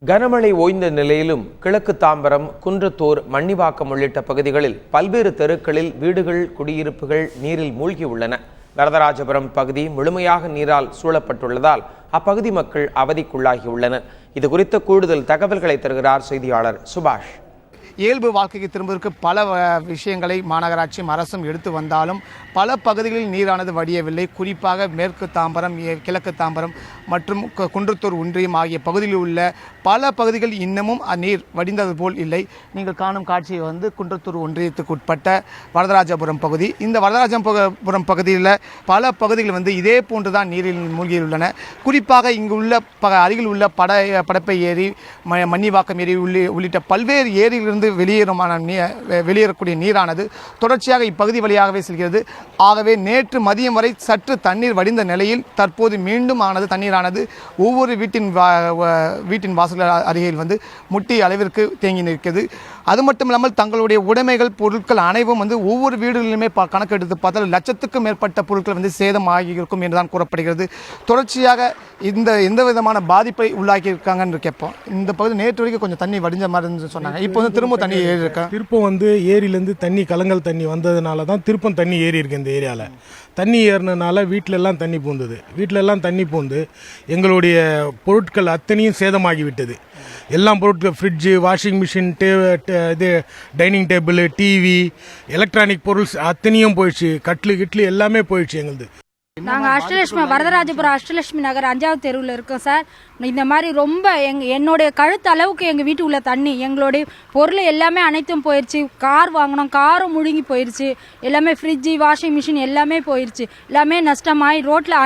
கனமழை ஓய்ந்த நிலையிலும் கிழக்கு தாம்பரம், குன்றத்தூர், மன்னிவாக்கம் உள்ளிட்ட பகுதிகளில் பல்வேறு தெருக்களில் வீடுகள், குடியிருப்புகள் நீரில் மூழ்கியுள்ளன. வரதராஜபுரம் பகுதி முழுமையாக நீரால் சூழப்பட்டுள்ளதால் அப்பகுதி மக்கள் அவதிக்குள்ளாகியுள்ளனர். இது குறித்த கூடுதல் தகவல்களை தருகிறார் செய்தியாளர் சுபாஷ். இயல்பு வாழ்க்கைக்கு திரும்புவதற்கு பல விஷயங்களை மாநகராட்சியும் அரசும் எடுத்து வந்தாலும் பல பகுதிகளில் நீரானது வடியவில்லை. குறிப்பாக மேற்கு தாம்பரம், கிழக்கு தாம்பரம் மற்றும் குன்றத்தூர் ஒன்றியம் ஆகிய பகுதியில் உள்ள பல பகுதிகள் இன்னமும் நீர் வடிந்தது போல் இல்லை. நீங்கள் காணும் காட்சியை குன்றத்தூர் ஒன்றியத்துக்கு உட்பட்ட வரதராஜபுரம் பகுதி. இந்த வரதராஜபுரம் பகுதியில் பல பகுதிகள் இதே போன்றுதான் நீரில் மூழ்கியுள்ளன. குறிப்பாக இங்கு உள்ள அருகில் உள்ள படப்பை ஏரி, மன்னிவாக்கம் ஏரி உள்ளிட்ட பல்வேறு ஏரியிலிருந்து வெளியேறக்கூடிய நீரானது தொடர்ச்சியாக இப்பகுதி வழியாகவே செல்கிறது. ஆகவே நேற்று மதியம் வரை சற்று தண்ணீர் வடிந்த நிலையில் தற்போது மீண்டும் தண்ணீரானது ஒவ்வொரு வீட்டின் வாசல்கள் அருகில் முட்டி அளவிற்கு தேங்கி நிற்கிறது. அது மட்டும் இல்லாமல் தங்களுடைய உடைமைகள், பொருட்கள் அனைவும் ஒவ்வொரு வீடுகளிலுமே கணக்கெடுத்து பார்த்தால் லட்சத்துக்கும் மேற்பட்ட பொருட்கள் சேதமாகி இருக்கும் என்றுதான் கூறப்படுகிறது. தொடர்ச்சியாக எந்த விதமான பாதிப்பை உள்ளாக்கி இருக்காங்கன்னு கேட்போம். இந்த பகுதி நேற்று வரைக்கும் கொஞ்சம் தண்ணி வடிஞ்ச மாதிரி சொன்னாங்க. இப்போ திரும்ப தண்ணி ஏறி இருக்கா? திருப்பம் ஏரியிலேருந்து தண்ணி, கலங்கல் தண்ணி வந்ததுனால தான் திருப்பம் தண்ணி ஏறி இருக்கு. இந்த ஏரியாவில் தண்ணி ஏறினதுனால வீட்டிலெல்லாம் தண்ணி பூந்தது. வீட்டிலெல்லாம் தண்ணி பூந்து எங்களுடைய பொருட்கள் அத்தனையும் சேதமாகிவிட்டது. எல்லாம் பொருட்கள், ஃப்ரிட்ஜு, வாஷிங் மிஷின், இது டைனிங் டேபிள், டிவி, எலக்ட்ரானிக் பொருள்ஸ் அத்தனையும் போயிடுச்சு. கட்லு எல்லாமே போயிடுச்சு. எங்களுது நாங்கள் அஷ்டலட்சுமி, வரதராஜபுரம் அஷ்டலட்சுமி நகர் 5வது தெருவில் இருக்கோம் சார். இந்த மாதிரி ரொம்ப என்னுடைய கழுத்து அளவுக்கு எங்கள் வீட்டு உள்ள தண்ணி, எங்களுடைய பொருள் எல்லாமே அனைத்தும் போயிடுச்சு. கார் வாங்கினோம், காரும் முழுங்கி போயிடுச்சு. எல்லாமே ஃப்ரிட்ஜு, வாஷிங் மிஷின் எல்லாமே போயிடுச்சு. எல்லாமே நஷ்டமாகி ரோட்டில்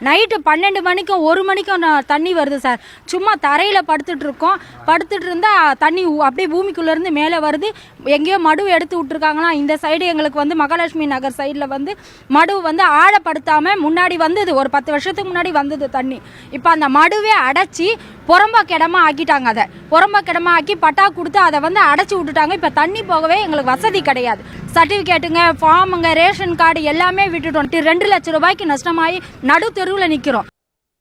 நைட்டு 12 மணிக்கும் 1 மணிக்கும் தண்ணி வருது சார். சும்மா தரையில் படுத்துட்டு இருந்தால் தண்ணி அப்படியே பூமிக்குள்ளேருந்து மேலே வருது. எங்கேயோ மடு எடுத்து விட்டுருக்காங்களாம். இந்த சைடு எங்களுக்கு மகாலட்சுமி நகர் சைடில் மடு ஆழப்படுத்த முன்னாடி வந்தது, ஒரு 10 வருஷத்துக்கு முன்னாடி வந்தது தண்ணி. இப்போ அந்த மடுவே அடைச்சி புறம்பா கிடமா ஆக்கிட்டாங்க. அதை புறம்பா கிடமா ஆக்கி பட்டா கொடுத்து அதை அடைச்சி விட்டுட்டாங்க. இப்போ தண்ணி போகவே எங்களுக்கு வசதி கிடையாது. சர்டிஃபிகேட்டுங்க, ஃபார்முங்க, ரேஷன் கார்டு எல்லாமே விட்டுட்டோம். 2 லட்சம் ரூபாய்க்கு நஷ்டமாகி நடு தெருவில் நிற்கிறோம்.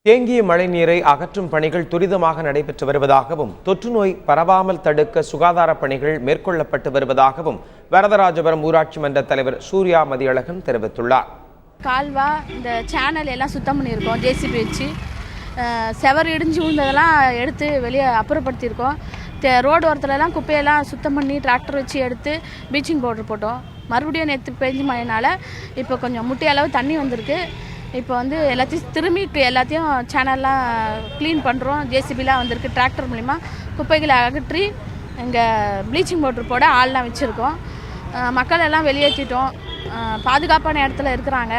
தேங்கிய மழைநீரை அகற்றும் பணிகள் துரிதமாக நடைபெற்று வருவதாகவும் தொற்று நோய் பரவாமல் தடுக்க சுகாதார பணிகள் மேற்கொள்ளப்பட்டு வருவதாகவும் வரதராஜபுரம் ஊராட்சி மன்ற தலைவர் சூர்யா மதியழகன் தெரிவித்துள்ளார். கால்வா, இந்த சேனல் எல்லாம் சுத்தம் பண்ணியிருக்கோம். ஜேசிபி வச்சு செவர் இடிஞ்சு விழுந்ததெல்லாம் எடுத்து வெளியே அப்புறப்படுத்தியிருக்கோம். ரோடு ஓரத்துலலாம் குப்பையெல்லாம் சுத்தம் பண்ணி டிராக்டர் வச்சு எடுத்து ப்ளீச்சிங் பவுடர் போட்டோம். மறுபடியும் நேற்று பெஞ்சு மழைனால இப்போ கொஞ்சம் முட்டி அளவு தண்ணி வந்திருக்கு. இப்போ எல்லாத்தையும் சேனல்லாம் க்ளீன் பண்ணுறோம். ஜேசிபிலாம் வந்திருக்கு. டிராக்டர் மூலிமா குப்பைகளை அகற்றி இங்கே ப்ளீச்சிங் பவுடர் போட ஆள்லாம் வச்சுருக்கோம். மக்கள் எல்லாம் வெளியேற்றிட்டோம். பாதுகாப்பான இடத்துல இருக்கிறாங்க.